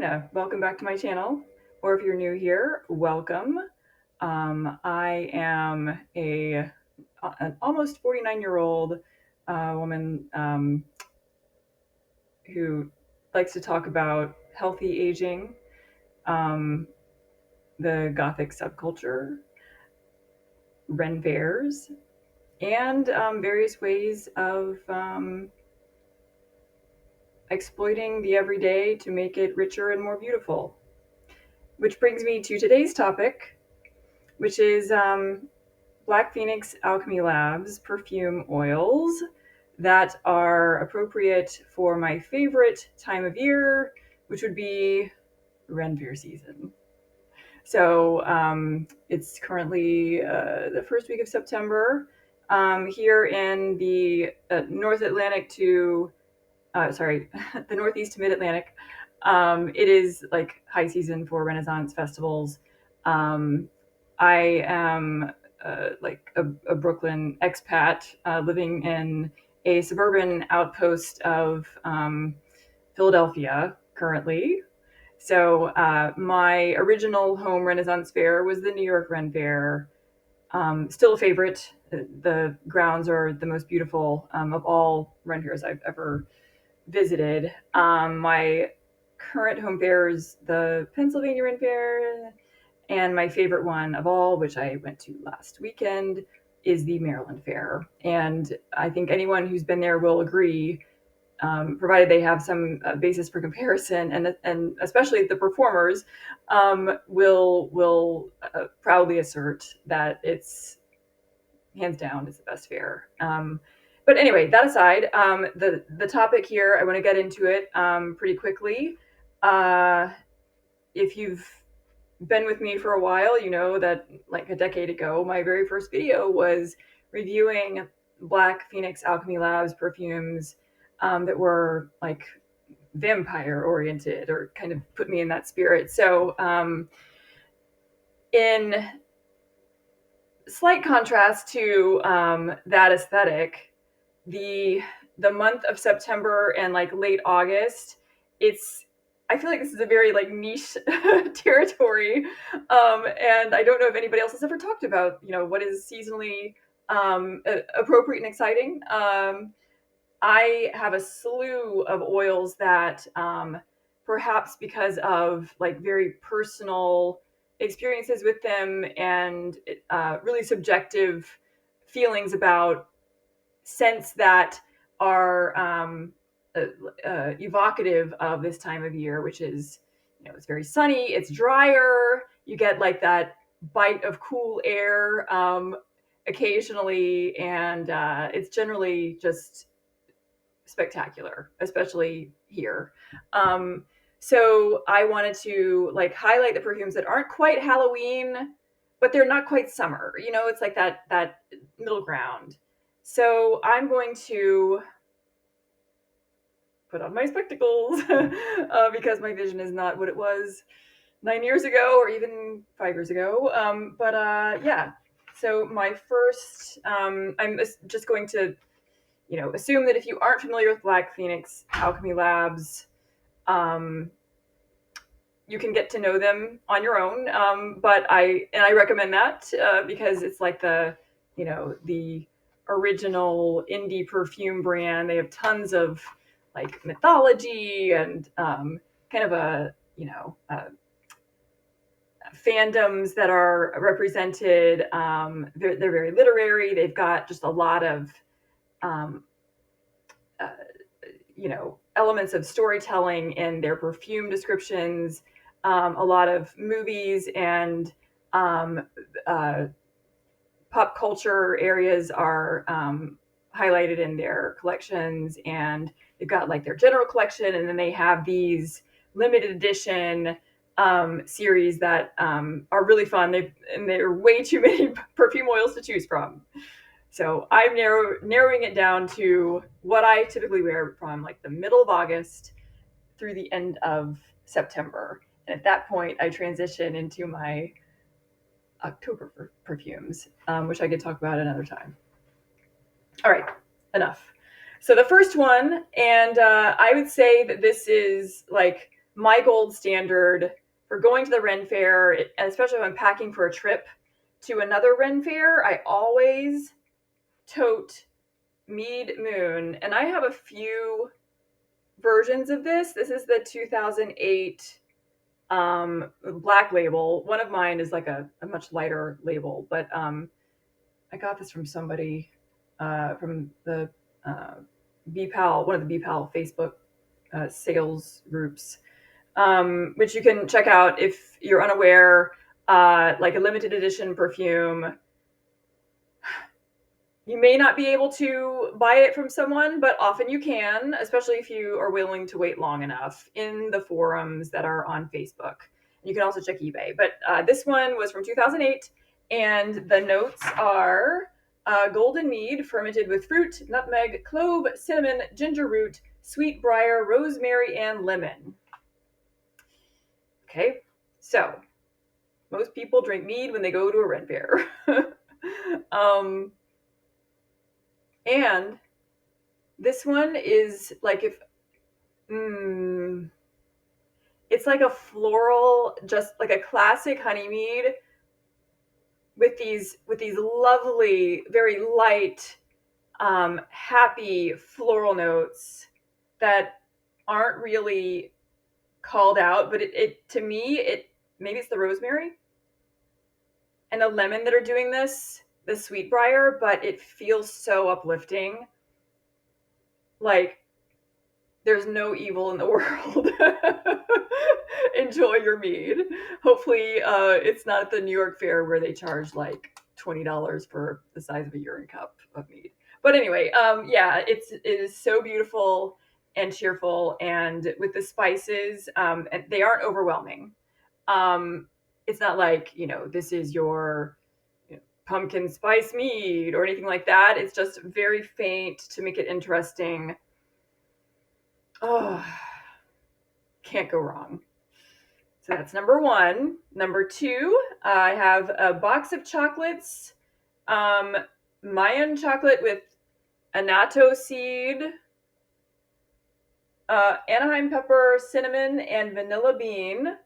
Karina. Welcome back to my channel. Or if you're new here, welcome. I am an almost 49-year-old woman who likes to talk about healthy aging, um, the Gothic subculture, Ren fairs, and various ways of exploiting the everyday to make it richer and more beautiful. Which brings me to today's topic, which is Black Phoenix Alchemy Labs perfume oils that are appropriate for my favorite time of year, which would be Ren Fair season. So it's currently the first week of September here in the North Atlantic to, the Northeast to Mid Atlantic. It is like high season for Renaissance festivals. I am like a Brooklyn expat living in a suburban outpost of Philadelphia currently. So my original home Renaissance fair was the New York Ren Fair. Still a favorite. The grounds are the most beautiful of all Ren fairs I've ever visited. My current home fair is the Pennsylvania Ren Fair, and my favorite one of all, which I went to last weekend, is the Maryland Fair. And I think anyone who's been there will agree, provided they have some basis for comparison, and especially the performers will proudly assert that it's hands down is the best fair. But anyway, that aside, the topic here, I want to get into it pretty quickly. If you've been with me for a while, you know that like a decade ago, my very first video was reviewing Black Phoenix Alchemy Labs perfumes that were like vampire oriented or kind of put me in that spirit. So in slight contrast to that aesthetic, the month of September and like late August, I feel like this is a very like niche territory, and I don't know if anybody else has ever talked about what is seasonally appropriate and exciting. I have a slew of oils that perhaps because of like very personal experiences with them and really subjective feelings about scents that are evocative of this time of year, which is, it's very sunny, it's drier, you get like that bite of cool air occasionally, and it's generally just spectacular, especially here. So I wanted to like highlight the perfumes that aren't quite Halloween, but they're not quite summer. It's like that middle ground. So I'm going to put on my spectacles because my vision is not what it was 9 years ago or even 5 years ago. But yeah, so my first, I'm just going to assume that if you aren't familiar with Black Phoenix Alchemy Labs, you can get to know them on your own. But I recommend that because it's like the original indie perfume brand. They have tons of like mythology and kind of fandoms that are represented. They're very literary. They've got just a lot of elements of storytelling in their perfume descriptions. A lot of movies and pop culture areas are highlighted in their collections, and they've got like their general collection, and then they have these limited edition series that are really fun. There are way too many perfume oils to choose from. So I'm narrowing it down to what I typically wear from like the middle of August through the end of September. And at that point, I transition into my October perfumes, which I could talk about another time. All right, enough. So the first one, and I would say that this is like my gold standard for going to the Ren Fair, and especially when I'm packing for a trip to another Ren Fair, I always tote Mead Moon. And I have a few versions of this. This is the 2008 black label. One of mine is like a much lighter label, but I got this from somebody from the BPAL, one of the BPAL Facebook sales groups, which you can check out if you're unaware. Like a limited edition perfume. You may not be able to buy it from someone, but often you can, especially if you are willing to wait long enough in the forums that are on Facebook. You can also check eBay. But this one was from 2008, and the notes are golden mead fermented with fruit, nutmeg, clove, cinnamon, ginger root, sweet briar, rosemary, and lemon. Okay, so most people drink mead when they go to a Ren Fair. And this one is like it's like a floral, just like a classic honey mead with these lovely, very light, happy floral notes that aren't really called out, but it to me, it maybe it's the rosemary and the lemon that are doing this, the sweetbriar, but it feels so uplifting. Like there's no evil in the world. Enjoy your mead. Hopefully, it's not at the New York Fair where they charge like $20 for the size of a urine cup of mead. But anyway, yeah, it is so beautiful and cheerful, and with the spices, and they aren't overwhelming. It's not like this is your pumpkin spice mead or anything like that. It's just very faint to make it interesting. Oh, can't go wrong. So that's number one. Number two, I have a box of chocolates, Mayan chocolate with annatto seed, Anaheim pepper, cinnamon, and vanilla bean.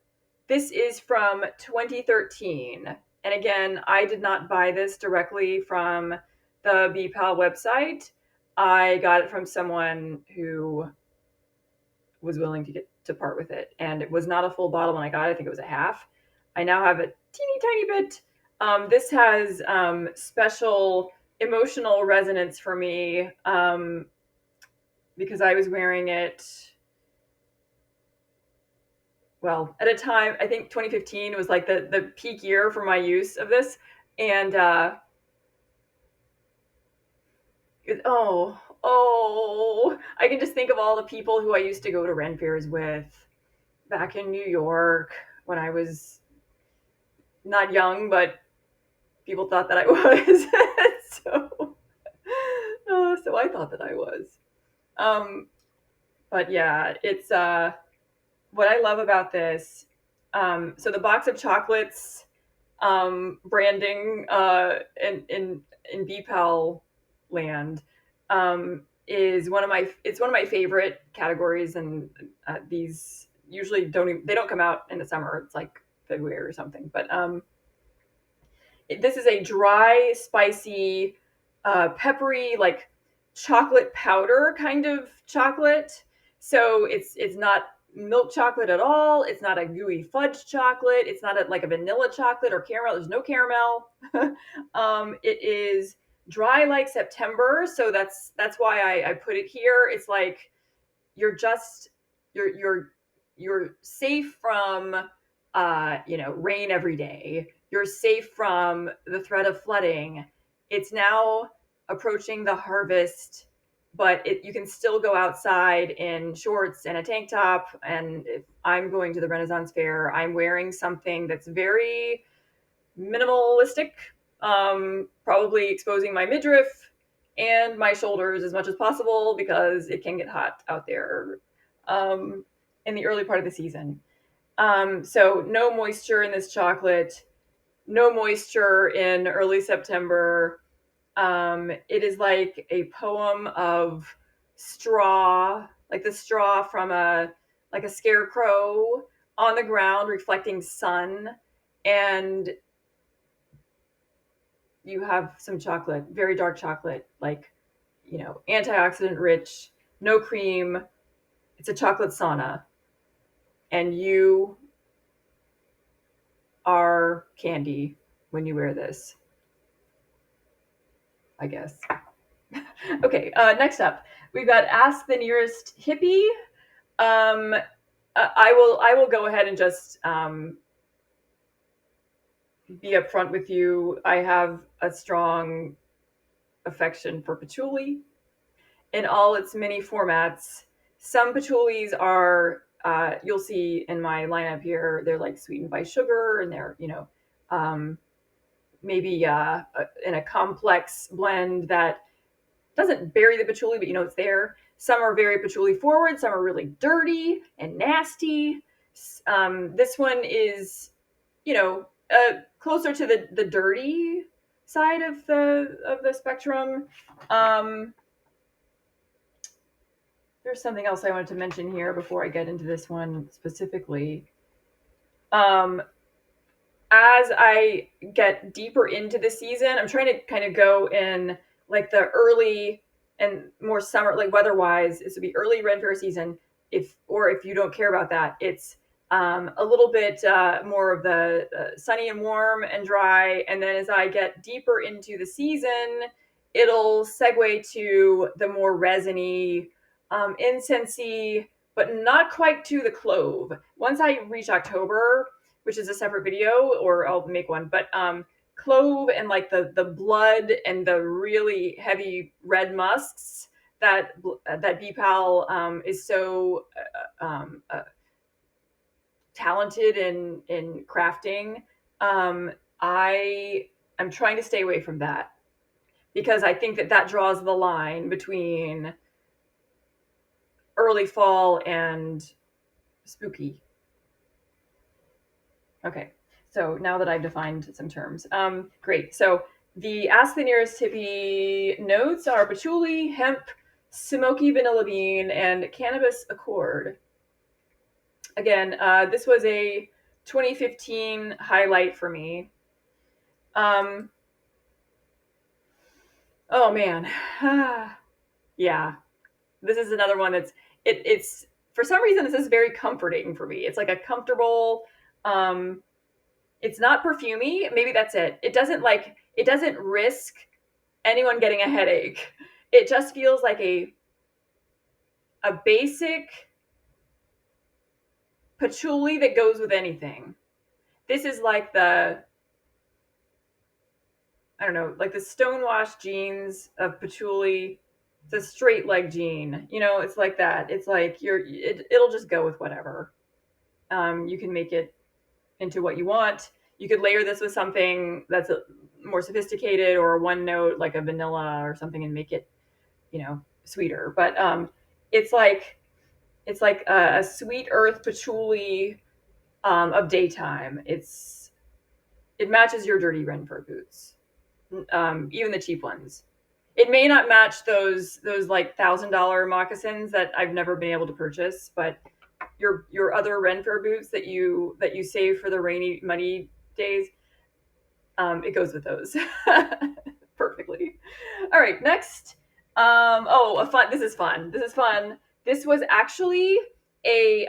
This is from 2013. And again, I did not buy this directly from the BPAL website. I got it from someone who was willing to part with it, and it was not a full bottle when I got it. I think it was a half. I now have a teeny tiny bit. This has special emotional resonance for me because I was wearing it, well, at a time, I think 2015 was like the peak year for my use of this, and I can just think of all the people who I used to go to Ren Fairs with back in New York when I was not young, but people thought that I was. So I thought that I was. But yeah, it's what I love about this. So the box of chocolates branding in BPAL land is one of my favorite categories, and these usually they don't come out in the summer. It's like February or something, but this is a dry, spicy, peppery, like chocolate powder kind of chocolate. So it's not milk chocolate at all. It's not a gooey fudge chocolate. It's not like a vanilla chocolate or caramel. There's no caramel. It is dry like September, so that's why I put it here. It's like you're just you're safe from rain every day. You're safe from the threat of flooding. It's now approaching the harvest, but you can still go outside in shorts and a tank top. And if I'm going to the Renaissance Fair, I'm wearing something that's very minimalistic, probably exposing my midriff and my shoulders as much as possible because it can get hot out there in the early part of the season. So no moisture in this chocolate, no moisture in early September. It is like a poem of straw, like the straw from a like a scarecrow on the ground reflecting sun, and you have some chocolate, very dark chocolate, like, antioxidant rich, no cream. It's a chocolate sauna, and you are candy when you wear this, I guess. Okay, next up, we've got Ask the Nearest Hippie. I will go ahead and just be upfront with you. I have a strong affection for patchouli in all its many formats. Some patchoulis are, you'll see in my lineup here, they're like sweetened by sugar, and they're, maybe in a complex blend that doesn't bury the patchouli, but it's there. Some are very patchouli forward. Some are really dirty and nasty. This one is, closer to the dirty side of the spectrum. There's something else I wanted to mention here before I get into this one specifically. As I get deeper into the season, I'm trying to kind of go in like the early and more summer, like weather-wise. This would be early Ren Fair season. If you don't care about that, it's a little bit more of the sunny and warm and dry. And then as I get deeper into the season, it'll segue to the more resiny, incensey, but not quite to the clove. Once I reach October, which is a separate video, or I'll make one, but clove and like the blood and the really heavy red musks that BPAL is so talented in crafting. I'm trying to stay away from that, because I think that draws the line between early fall and spooky. Okay, so now that I've defined some terms, great. So the Ask the Nearest Hippie notes are patchouli, hemp, smoky vanilla bean, and cannabis accord. Again, this was a 2015 highlight for me. Oh man, yeah. This is another one it's for some reason this is very comforting for me. It's like a comfortable. It's not perfumey. Maybe that's it. It doesn't risk anyone getting a headache. It just feels like a basic patchouli that goes with anything. This is like I don't know, like the stonewashed jeans of patchouli. It's a straight leg jean. It's like that. It's like it'll just go with whatever. You can make it into what you want. You could layer this with something that's more sophisticated, or a one note like a vanilla or something, and make it, sweeter. But it's like a sweet earth patchouli of daytime. It matches your dirty Renfrew boots, even the cheap ones. It may not match those like $1,000 moccasins that I've never been able to purchase, but your other Renfrew boots that you save for the rainy, muddy days, it goes with those perfectly. All right, next. This is fun. This was actually a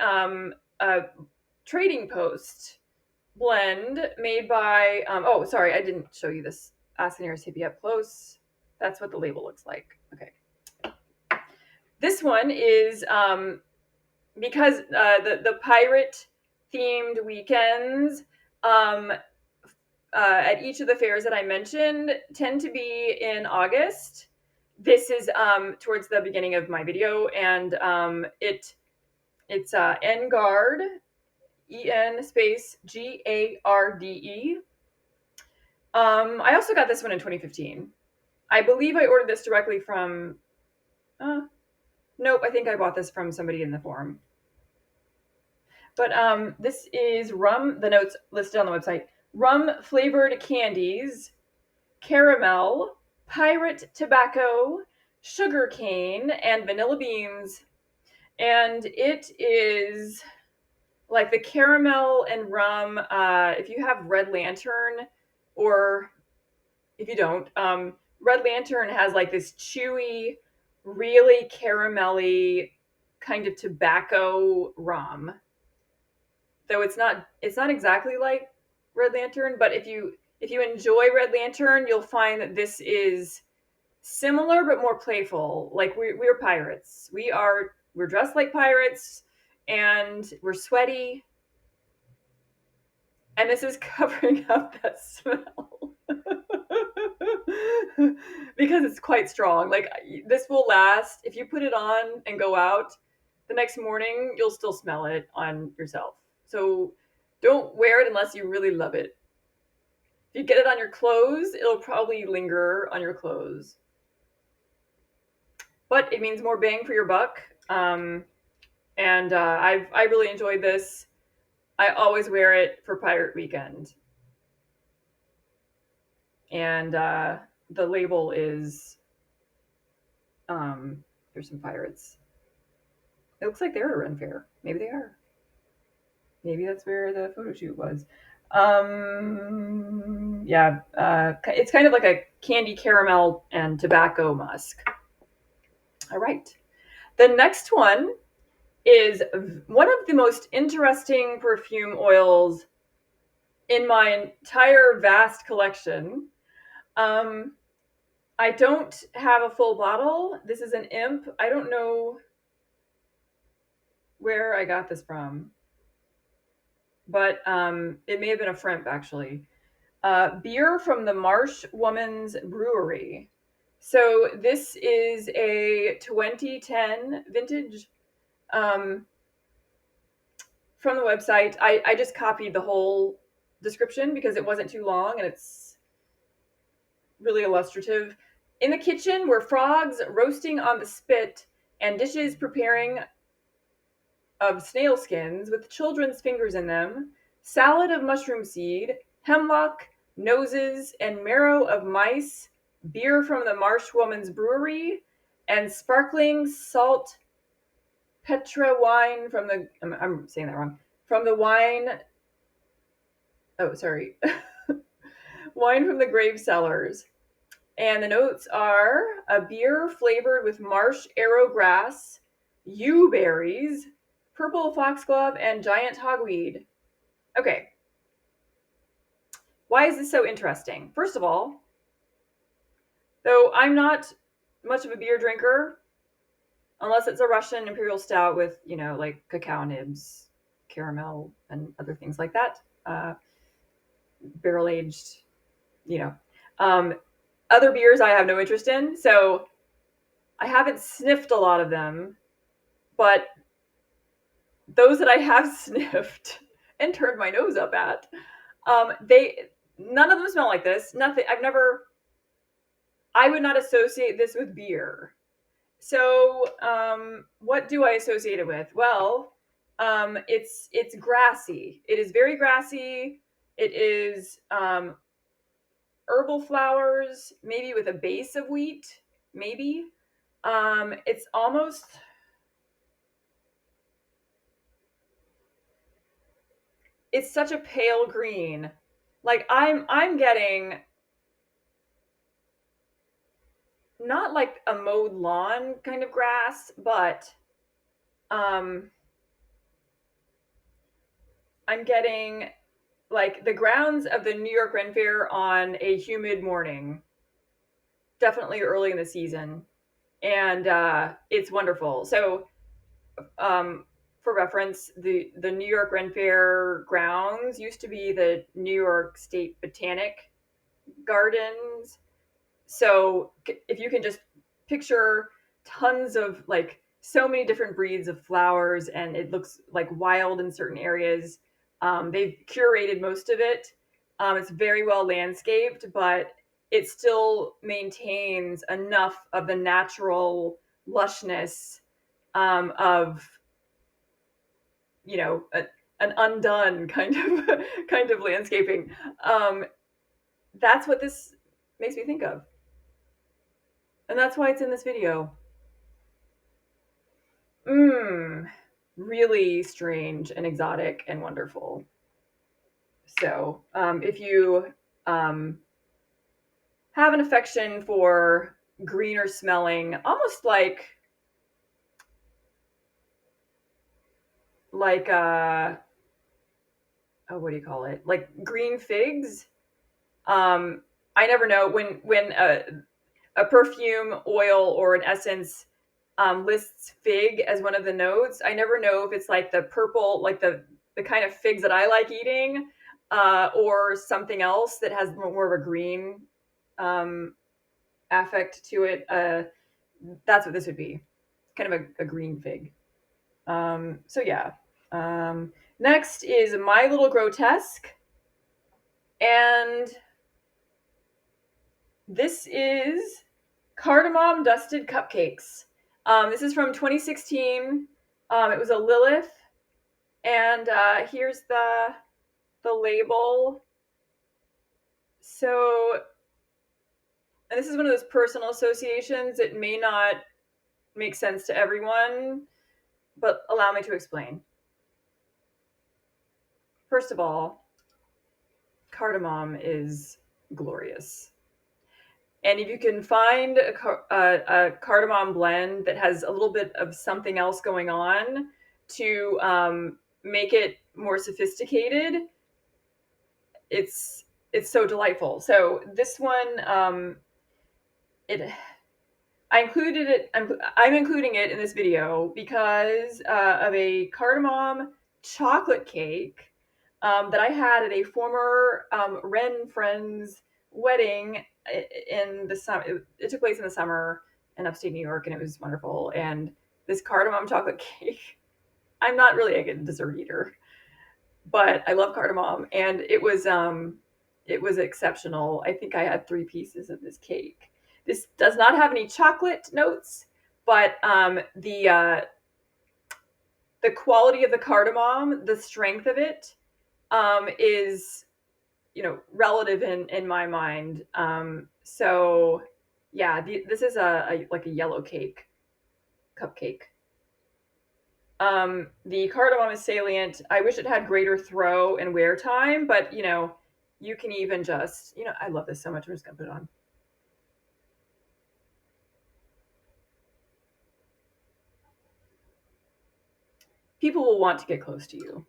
trading post blend made by. Sorry, I didn't show you this Ask the Nearest Hippie up close. That's what the label looks like. Okay. This one is because the pirate themed weekends at each of the fairs that I mentioned tend to be in August. This is towards the beginning of my video, and it's N Garde, EN space GARDE. I also got this one in 2015. I believe I ordered this directly from. Nope, I think I bought this from somebody in the forum. But this is rum. The notes listed on the website: rum flavored candies, caramel, pirate tobacco, sugar cane, and vanilla beans. And it is like the caramel and rum. If you have Red Lantern, or if you don't, Red Lantern has like this chewy, really caramelly kind of tobacco rum. Though it's not exactly like Red Lantern, but if you enjoy Red Lantern, you'll find that this is similar but more playful. Like we're pirates. We're dressed like pirates, and we're sweaty, and this is covering up that smell. Because it's quite strong. Like this will last if you put it on and go out. The next morning, you'll still smell it on yourself. So don't wear it unless you really love it. If you get it on your clothes, it'll probably linger on your clothes. But it means more bang for your buck. And I really enjoyed this. I always wear it for Pirate Weekend. And the label is here's some pirates. It looks like they're at a Ren Fair. Maybe they are. Maybe that's where the photo shoot was. Yeah, it's kind of like a candy caramel and tobacco musk. All right. The next one is one of the most interesting perfume oils in my entire vast collection. I don't have a full bottle. This is an imp. I don't know where I got this from, but it may have been a Fremp actually. Beer from the Marsh Woman's Brewery. So this is a 2010 vintage. From the website, I just copied the whole description because it wasn't too long and it's really illustrative. In the kitchen were frogs roasting on the spit and dishes preparing of snail skins with children's fingers in them, salad of mushroom seed, hemlock, noses, and marrow of mice, beer from the Marsh Woman's Brewery, and sparkling salt Petra wine from the, I'm saying that wrong, from the wine, oh, sorry, wine from the grave cellars. And the notes are a beer flavored with marsh arrowgrass, yew berries, purple foxglove, and giant hogweed. Okay. Why is this so interesting? First of all, though I'm not much of a beer drinker, unless it's a Russian imperial stout with, like cacao nibs, caramel, and other things like that. Barrel aged, you know. Other beers I have no interest in, so I haven't sniffed a lot of them, but those that I have sniffed and turned my nose up at, none of them smell like this. Nothing. I would not associate this with beer. So, what do I associate it with? Well, it's grassy. It is very grassy. It is herbal flowers, maybe with a base of wheat, maybe. It's almost, it's such a pale green. Like I'm getting not like a mowed lawn kind of grass, but um I'm getting like the grounds of the New York Ren Fair on a humid morning, definitely early in the season. And it's wonderful. So for reference, the New York Ren Fair grounds used to be the New York State Botanic Gardens. So if you can just picture tons of like so many different breeds of flowers, and it looks like wild in certain areas. They've curated most of it. It's very well landscaped, but it still maintains enough of the natural lushness of an undone kind of landscaping. That's what this makes me think of. And that's why it's in this video. Mmm, really strange and exotic and wonderful. So, if you um, have an affection for greener smelling, almost like oh, what do you call it? Like green figs. Um, I never know when a perfume, oil, or an essence lists fig as one of the notes. I never know if it's like the purple, like the kind of figs that I like eating, or something else that has more of a green um, affect to it. That's what this would be, kind of a green fig. So yeah. Next is My Little Grotesque, and this is cardamom dusted cupcakes. This is from 2016. It was a Lilith, and here's the label. So, and this is one of those personal associations. It may not make sense to everyone, but allow me to explain. First of all, cardamom is glorious. And if you can find a cardamom blend that has a little bit of something else going on to make it more sophisticated, it's so delightful. So this one, it I included it. I'm including it in this video because of a cardamom chocolate cake that I had at a former Ren friend's wedding in the summer. It took place in the summer in upstate New York, and it was wonderful. And this cardamom chocolate cake, I'm not really a good dessert eater, but I love cardamom, and it was exceptional. I think I had 3 pieces of this cake. This does not have any chocolate notes, but the quality of the cardamom, the strength of it, is relative in my mind. So yeah, this is a like a yellow cake cupcake. The cardamom is salient. I wish it had greater throw and wear time, but you can even just, I love this so much. I'm just gonna put it on. People will want to get close to you.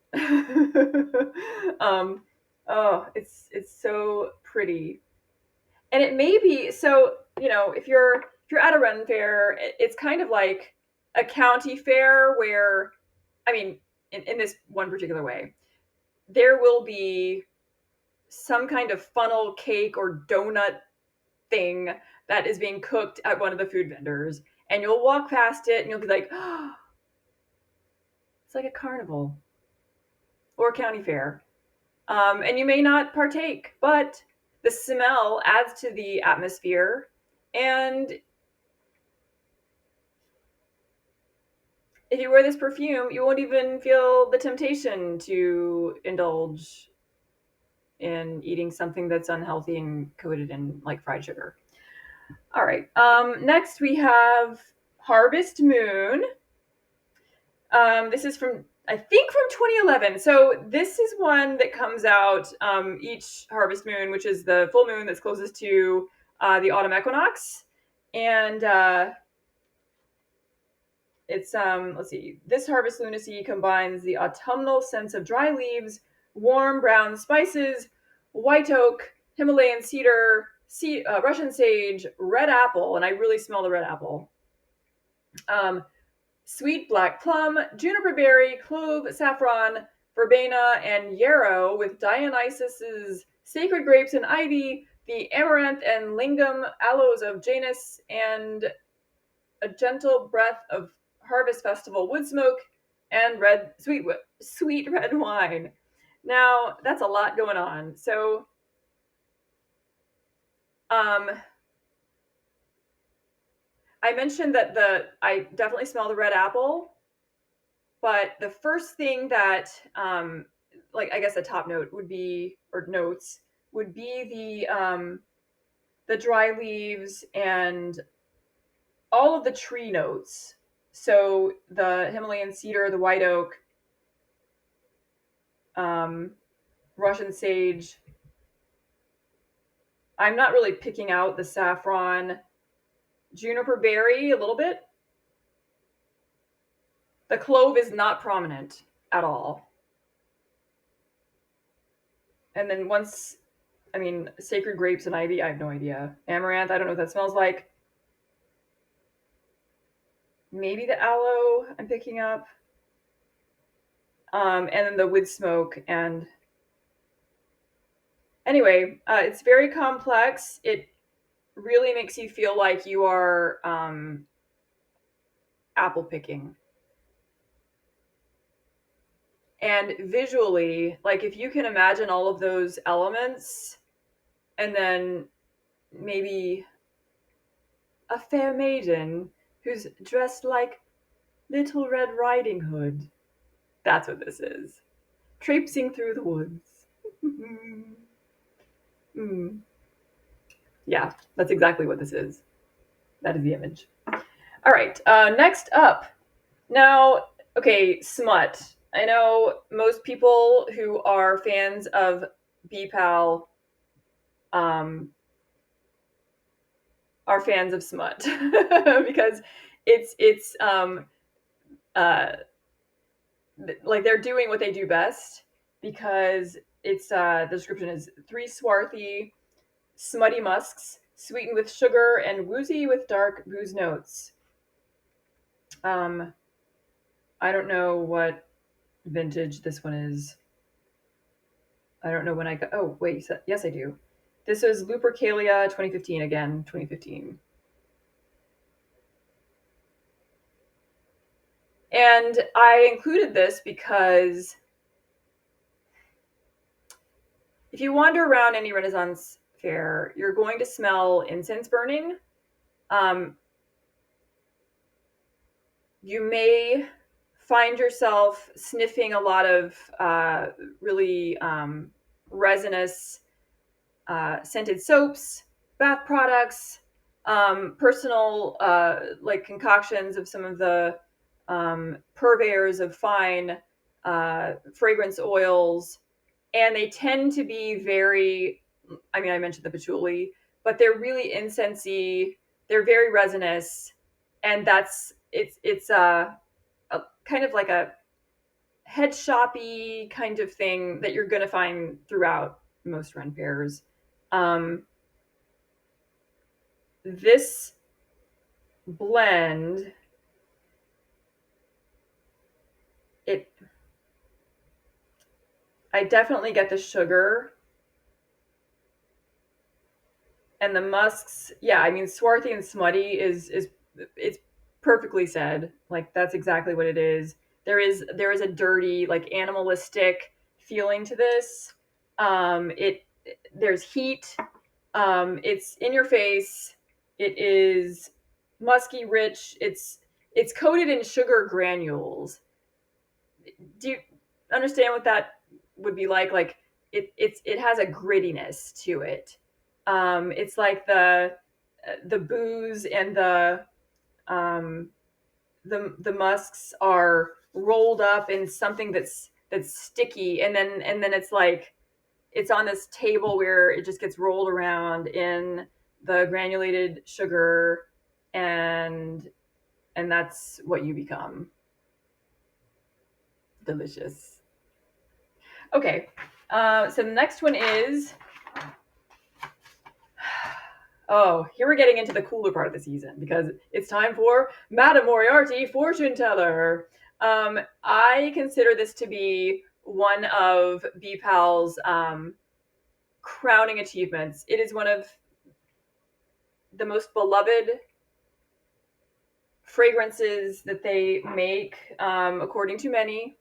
um, oh, it's so pretty, and it may be so. If you're at a Ren fair, it's kind of like a county fair where, I mean, in this one particular way, there will be some kind of funnel cake or donut thing that is being cooked at one of the food vendors, and you'll walk past it and you'll be like, oh, it's like a carnival or a county fair. And you may not partake, but the smell adds to the atmosphere. And if you wear this perfume, you won't even feel the temptation to indulge in eating something that's unhealthy and coated in like fried sugar. All right. Next we have Harvest Moon. This is from, I think, from 2011. So this is one that comes out each Harvest Moon, which is the full moon that's closest to the autumn equinox. And it's let's see. This harvest lunacy combines the autumnal sense of dry leaves, warm brown spices, white oak, Himalayan cedar, Russian sage, red apple, and I really smell the red apple. Sweet black plum, juniper berry, clove, saffron, verbena, and yarrow, with Dionysus's sacred grapes and ivy, the amaranth and lingam aloes of Janus, and a gentle breath of harvest festival wood smoke and sweet red wine. Now that's a lot going on. So um, I mentioned that I definitely smell the red apple, but the first thing that like I guess a top note would be, or notes would be the dry leaves and all of the tree notes. So the Himalayan cedar, the white oak, Russian sage. I'm not really picking out the saffron. Juniper berry, a little bit. The clove is not prominent at all. And then sacred grapes and ivy, I have no idea. Amaranth, I don't know what that smells like. Maybe the aloe I'm picking up. And then the wood smoke. And anyway, it's very complex. It really makes you feel like you are apple picking. And visually, like if you can imagine all of those elements, and then maybe a fair maiden who's dressed like Little Red Riding Hood. That's what this is. Traipsing through the woods. Mm. Yeah, that's exactly what this is. That is the image. All right, next up. Now, okay, Smut. I know most people who are fans of BPAL are fans of Smut because it's uh, like they're doing what they do best, because it's the description is 3 swarthy, smutty musks, sweetened with sugar and woozy with dark booze notes. I don't know what vintage this one is. I don't know when I got. Oh wait, yes I do. This was Lupercalia 2015 again, 2015. And I included this because if you wander around any Renaissance fair, you're going to smell incense burning. You may find yourself sniffing a lot of really resinous scented soaps, bath products, personal like concoctions of some of the purveyors of fine fragrance oils. And they tend to be very, I mean, I mentioned the patchouli, but they're really incensey. They're very resinous. And it's a kind of like a head shoppy kind of thing that you're going to find throughout most Ren fairs. This blend, it, I definitely get the sugar and the musks. Yeah, I mean, swarthy and smutty is it's perfectly said. Like that's exactly what it is. There is a dirty, like animalistic feeling to this. It There's heat. It's in your face. It is musky, rich. It's coated in sugar granules. Do you understand what that would be like? Like it has a grittiness to it. It's like the booze and um, the musks are rolled up in something that's sticky, and then it's like it's on this table where it just gets rolled around in the granulated sugar, and that's what you become. Delicious. Okay, so the next one is, oh, here we're getting into the cooler part of the season because it's time for Madame Moriarty, fortune teller. I consider this to be one of BPAL's crowning achievements. It is one of the most beloved fragrances that they make, according to many.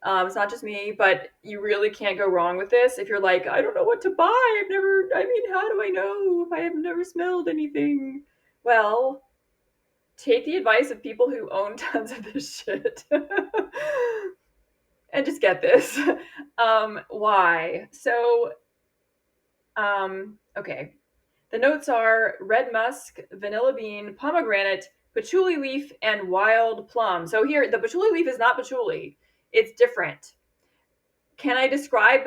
It's not just me, but you really can't go wrong with this. If you're like, I don't know what to buy, how do I know if I have never smelled anything? Well, take the advice of people who own tons of this shit and just get this. Why? So, okay. The notes are red musk, vanilla bean, pomegranate, patchouli leaf and wild plum. So here, the patchouli leaf is not patchouli. It's different. Can I describe?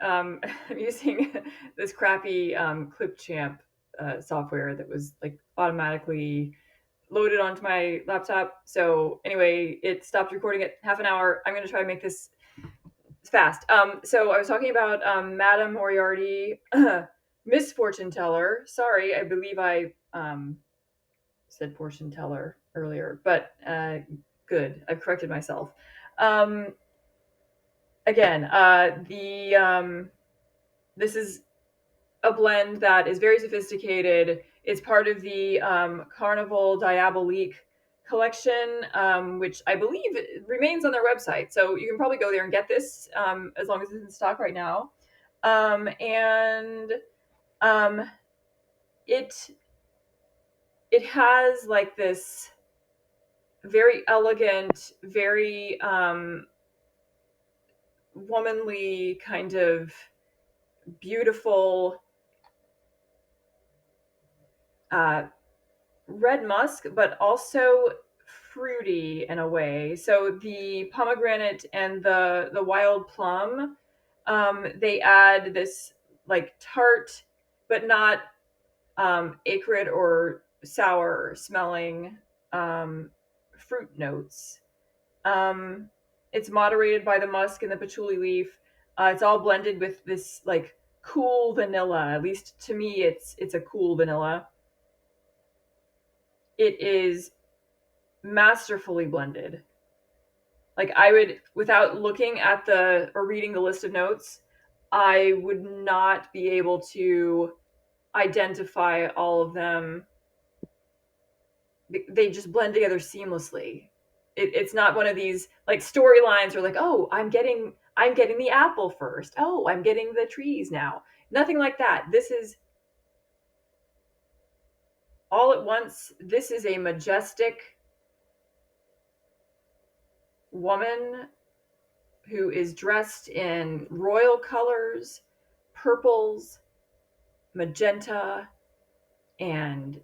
I'm using this crappy Clipchamp software that was like automatically loaded onto my laptop. So anyway, it stopped recording at half an hour. I'm going to try to make this fast. So I was talking about Madame Moriarty, Misfortune Teller. Sorry, I believe I said fortune teller earlier, but good. I've corrected myself. Um, again, this is a blend that is very sophisticated. It's part of the Carnival Diabolique collection, which I believe remains on their website. So you can probably go there and get this as long as it's in stock right now. And it it has like this very elegant, very womanly kind of beautiful red musk, but also fruity in a way. So the pomegranate and the wild plum, they add this like tart, but not acrid or sour smelling fruit notes. Um, it's moderated by the musk and the patchouli leaf. It's all blended with this like cool vanilla. At least to me, it's a cool vanilla. It is masterfully blended. Like I would, without looking at the or reading the list of notes, I would not be able to identify all of them. They just blend together seamlessly. It's not one of these like storylines or like, oh, I'm getting the apple first. Oh, I'm getting the trees now. Nothing like that. This is all at once. This is a majestic woman who is dressed in royal colors, purples, magenta, and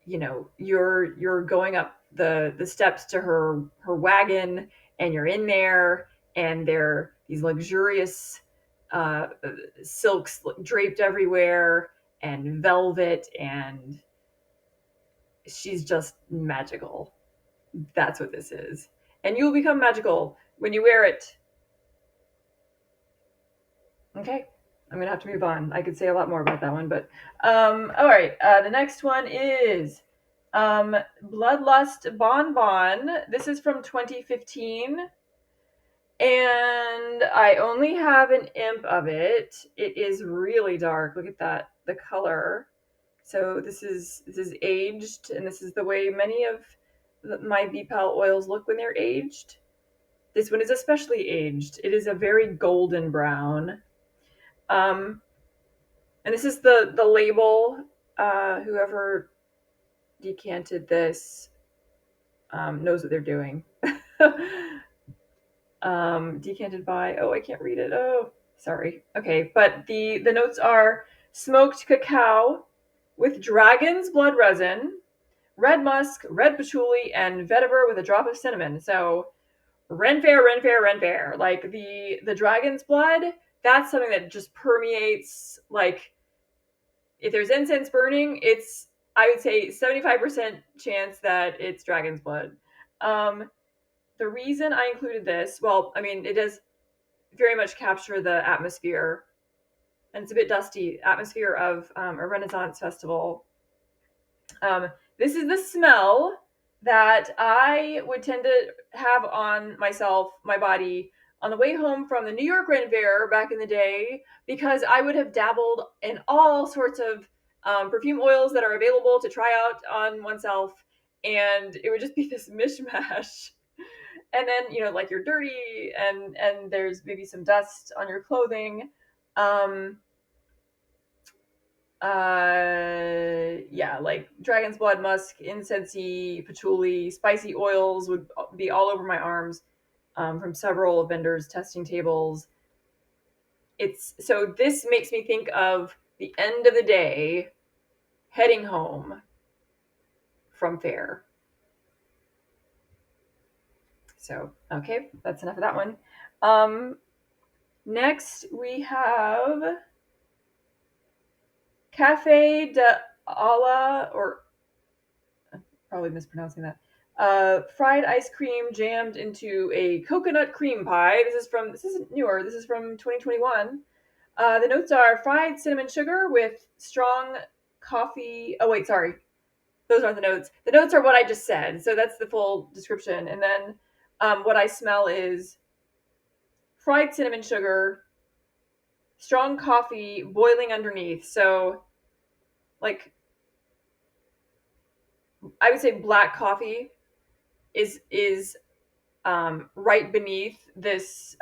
you're going up the steps to her wagon, and you're in there, and there are these luxurious uh, silks draped everywhere, and velvet, and she's just magical. That's what this is, and you'll become magical when you wear it. Okay, I'm gonna have to move on. I could say a lot more about that one, but all right. The next one is Bloodlust Bonbon. This is from 2015, and I only have an imp of it. It is really dark. Look at that, the color. So this is aged, and this is the way many of my BPAL oils look when they're aged. This one is especially aged. It is a very golden brown. Um, and this is the label. Whoever decanted this knows what they're doing. Decanted by, oh, I can't read it. Oh, sorry. Okay, but the notes are smoked cacao with dragon's blood resin, red musk, red patchouli, and vetiver with a drop of cinnamon. So Ren Fair, Ren Fair, Ren Fair. Like the dragon's blood, that's something that just permeates. Like if there's incense burning, it's, I would say, 75% chance that it's dragon's blood. The reason I included this, well, I mean, it does very much capture the atmosphere, and it's a bit dusty atmosphere of a Renaissance festival. This is the smell that I would tend to have on myself, my body, on the way home from the New York Ren Fair back in the day, because I would have dabbled in all sorts of perfume oils that are available to try out on oneself, and it would just be this mishmash. And then like you're dirty, and there's maybe some dust on your clothing. Um, yeah, like dragon's blood, musk, incensey, patchouli, spicy oils would be all over my arms from several vendors' testing tables. So this makes me think of the end of the day, heading home from Faire. So, okay, that's enough of that one. Next, we have Cafe de Olla, or probably mispronouncing that. Fried ice cream jammed into a coconut cream pie. This is newer. This is from 2021. The notes are fried cinnamon sugar with strong coffee. Oh wait, sorry, those aren't the notes. The notes are what I just said. So that's the full description. And then what I smell is fried cinnamon sugar, strong coffee boiling underneath. So like I would say black coffee is right beneath this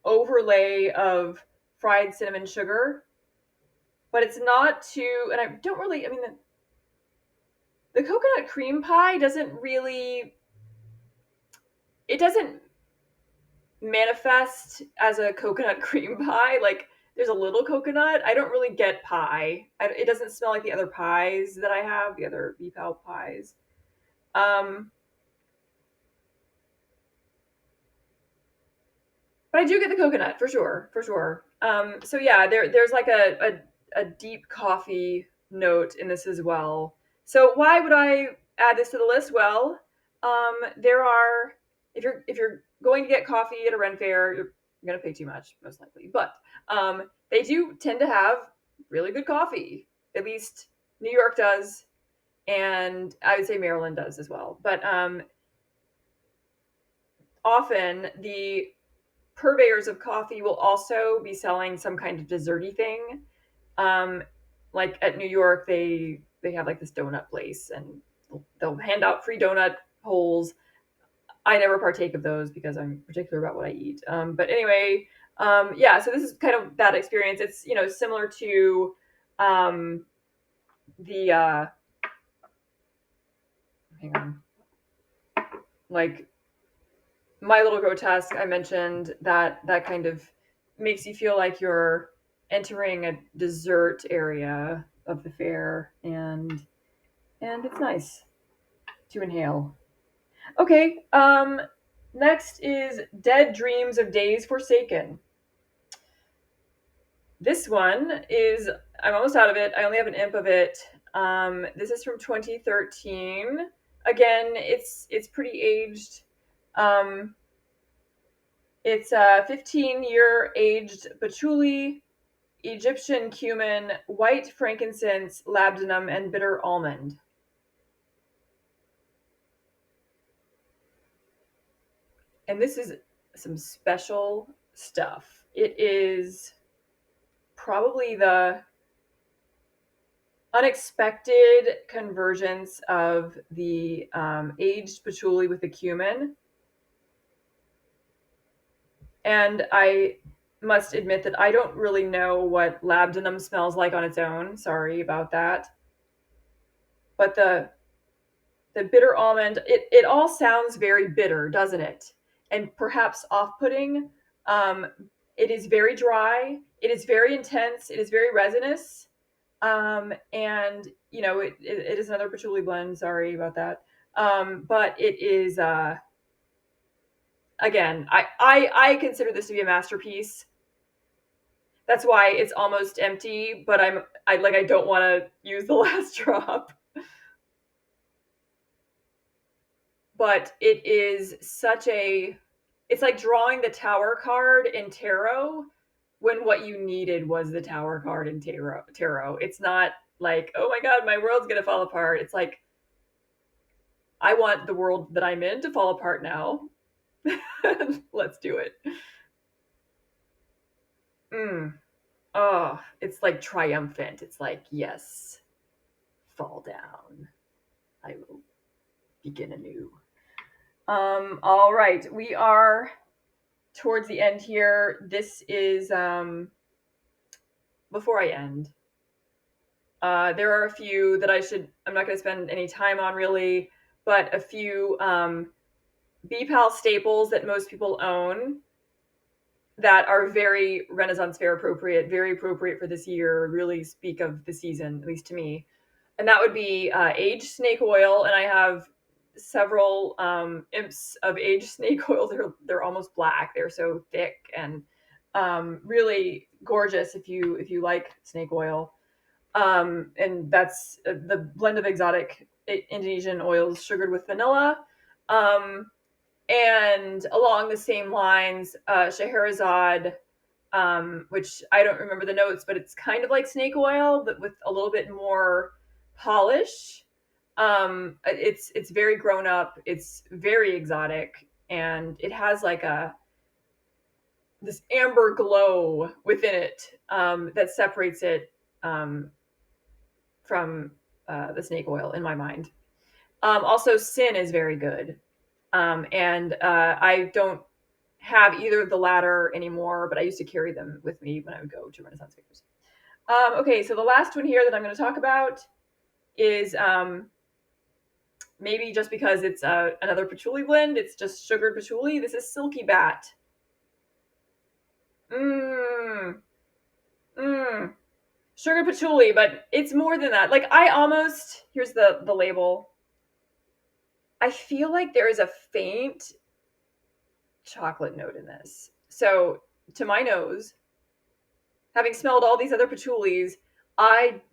overlay of fried cinnamon sugar, but it's not too. And I don't really. I mean, the coconut cream pie doesn't really. It doesn't manifest as a coconut cream pie. Like there's a little coconut. I don't really get pie. It doesn't smell like the other pies that I have. The other BPAL pies. Um, But I do get the coconut for sure, for sure. So yeah, there's like a deep coffee note in this as well. So why would I add this to the list? Well, there are if you're going to get coffee at a Ren Fair, you're gonna pay too much most likely, but they do tend to have really good coffee. At least New York does, and I would say Maryland does as well. But often the purveyors of coffee will also be selling some kind of desserty thing. Um, like at New York, they have like this donut place, and they'll hand out free donut holes. I never partake of those because I'm particular about what I eat. But anyway, yeah. So this is kind of that experience. It's similar to the hang on, like My Little Grotesque, I mentioned that kind of makes you feel like you're entering a dessert area of the fair, and it's nice to inhale. Okay, next is Dead Dreams of Days Forsaken. This one is I'm almost out of it. I only have an imp of it. This is from 2013. Again, it's pretty aged. Um, It's a 15-year aged patchouli, Egyptian cumin, white frankincense, labdanum, and bitter almond. And this is some special stuff. It is probably the unexpected convergence of the aged patchouli with the cumin. And I must admit that I don't really know what labdanum smells like on its own. Sorry about that. But the bitter almond, it all sounds very bitter, doesn't it? And perhaps off-putting. Um, it is very dry. It is very intense. It is very resinous. And it is another patchouli blend. Sorry about that. But it is again, I consider this to be a masterpiece. That's why it's almost empty, but I don't want to use the last drop. But it is it's like drawing the tower card in tarot when what you needed was the tower card in tarot. It's not like, oh my god, my world's gonna fall apart. It's like, I want the world that I'm in to fall apart now. Let's do it. Oh, it's like triumphant. It's like, yes, fall down, I will begin anew. All right, we are towards the end here. This is before I end. There are a few that I'm not going to spend any time on really, but a few BPAL staples that most people own that are very Renaissance Fair appropriate, very appropriate for this year, really speak of the season, at least to me. and that would be aged snake oil. And I have several imps of aged snake oil. They're almost black. They're so thick and really gorgeous if you like snake oil. And that's the blend of exotic Indonesian oils sugared with vanilla. Um, and along the same lines, Scheherazade, which I don't remember the notes, but it's kind of like snake oil, but with a little bit more polish. It's very grown up. It's very exotic, and it has like a this amber glow within it that separates it from the snake oil in my mind. Also, Sin is very good, and I don't have either of the latter anymore, but I used to carry them with me when I would go to Renaissance fairs. Okay, so the last one here that I'm going to talk about is maybe just because it's another patchouli blend, it's just sugared patchouli. This is Silky Bat. Mmm, mmm. Sugar patchouli, but it's more than that. Like I almost here's the label. I feel like there is a faint chocolate note in this. So to my nose, having smelled all these other patchoulis,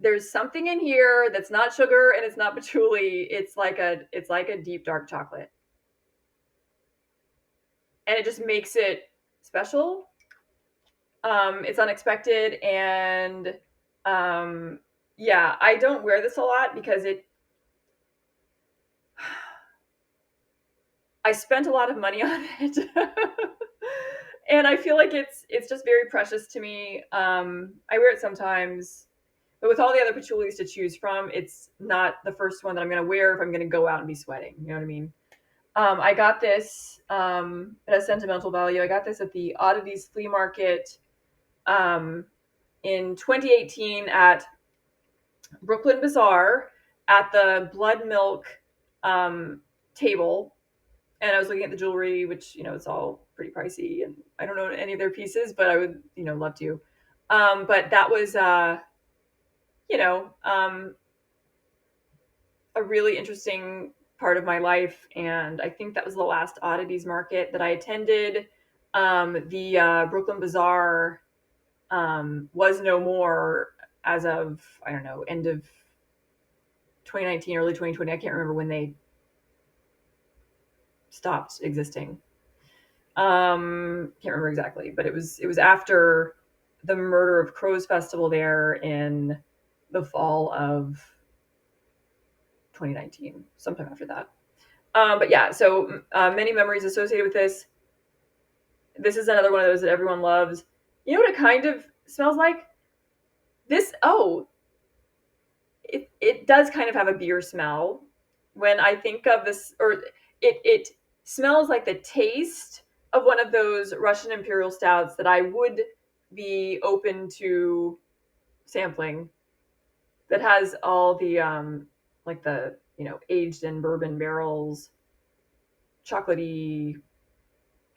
there's something in here that's not sugar and it's not patchouli. It's like a deep dark chocolate. And it just makes it special. It's unexpected and yeah, I don't wear this a lot because I spent a lot of money on it. And I feel like it's just very precious to me. I wear it sometimes, but with all the other patchoulis to choose from, it's not the first one that I'm going to wear if I'm going to go out and be sweating. You know what I mean? I got this, it has sentimental value. I got this at the Oddities Flea Market um, in 2018 at Brooklyn Bazaar at the Blood Milk table. And I was looking at the jewelry, which, it's all pretty pricey. And I don't know any of their pieces, but I would, love to. But that was, you know, um, a really interesting part of my life. And I think that was the last oddities market that I attended. The Brooklyn Bazaar was no more as of, I don't know, end of 2019, early 2020. I can't remember when they stopped existing. Can't remember exactly, but it was after the Murder of Crows Festival there in the fall of 2019, sometime after that. But yeah, so many memories associated with this. This is another one of those that everyone loves. You know what it kind of smells like? This, oh, it does kind of have a beer smell. When I think of this, or it smells like the taste of one of those Russian Imperial Stouts that I would be open to sampling, that has all the, like the, aged in bourbon barrels, chocolatey,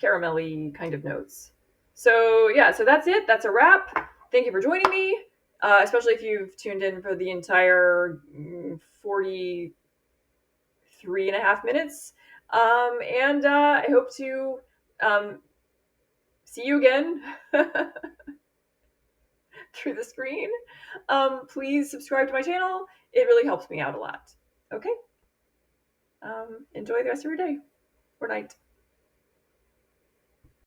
caramelly kind of notes. So yeah, so that's it. That's a wrap. Thank you for joining me, especially if you've tuned in for the entire 43 and a half minutes. And I hope to see you again through the screen. Please subscribe to my channel. It really helps me out a lot. Okay. Enjoy the rest of your day or night.